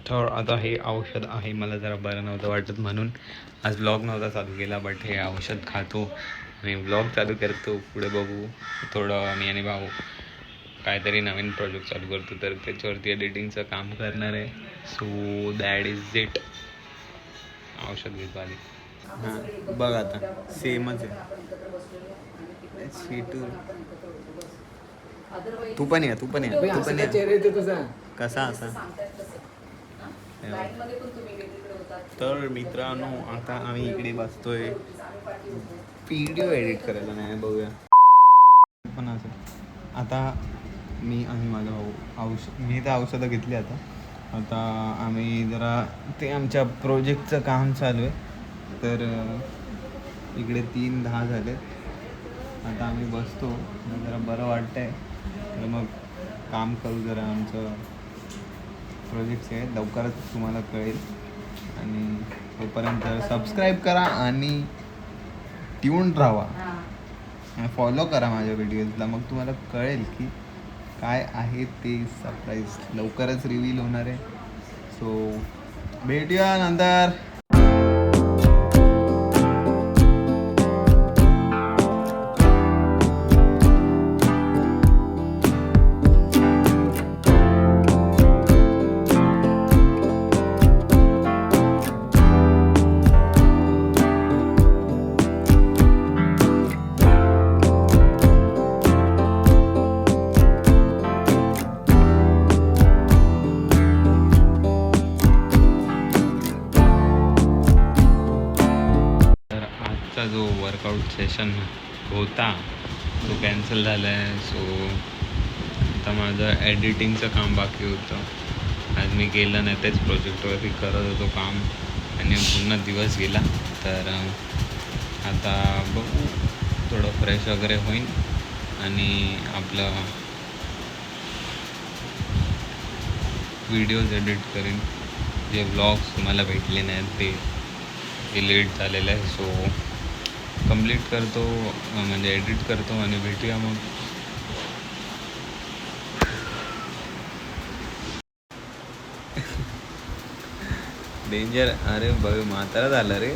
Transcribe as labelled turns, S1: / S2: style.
S1: तर आता हे औषध आहे, मला जरा बरं नव्हतं वाटत म्हणून आज ब्लॉग नव्हता चालू केला, बट हे औषध खातो आणि ब्लॉग चालू करतो. पुढे बघू थोडं मी आणि भाऊ काहीतरी नवीन प्रोजेक्ट चालू करतो, तर त्याच्यावरती एडिटिंगचं काम करणार आहे. So that is it. औषध घेतो आधी. हां बघ आता सेमच आहे. शीटू तू पण या, तू पण या, तू पण या. कसा असा तर मित्रांनो, आता आम्ही इकडे बसतोय व्हिडिओ एडिट करायला. नाही बघूया पण असं. आता मी आणि माझा भाऊ मी तर औषधं घेतली. आता आम्ही जरा ते आमच्या प्रोजेक्टचं काम चालू आहे, तर इकडे 3:10 झाले. आता आम्ही बसतो, जरा बरं वाटतं आहे, तर मग काम करू जरा. आमचं प्रोजेक्ट्स आहे, लवकरच तुम्हाला कळेल. आणि तोपर्यंत सबस्क्राईब करा आणि ट्यून राहा, फॉलो करा माझ्या व्हिडिओजला. मग तुम्हाला कळेल की काय आहे ते सरप्राईज लवकरच रिव्हील होणार आहे. सो भेटूया नंतर. जो वर्कआउट सेशन होता तो कॅन्सल झाला आहे. सो आता माझं एडिटिंगचं काम बाकी होतं, आज मी गेलं नाही. त्याच प्रोजेक्टवरती करत होतो काम आणि पूर्ण दिवस गेला. तर आता बघू, थोडं फ्रेश वगैरे होईन आणि आपलं व्हिडिओज एडिट करीन. जे व्लॉग्स तुम्हाला भेटले नाहीत ते लेट झालेलं आहे. सो कंप्लीट करतो, म्हणजे एडिट करतो आणि भेटूया मग. डेंजर. अरे बघ म्हातारा झाला रे.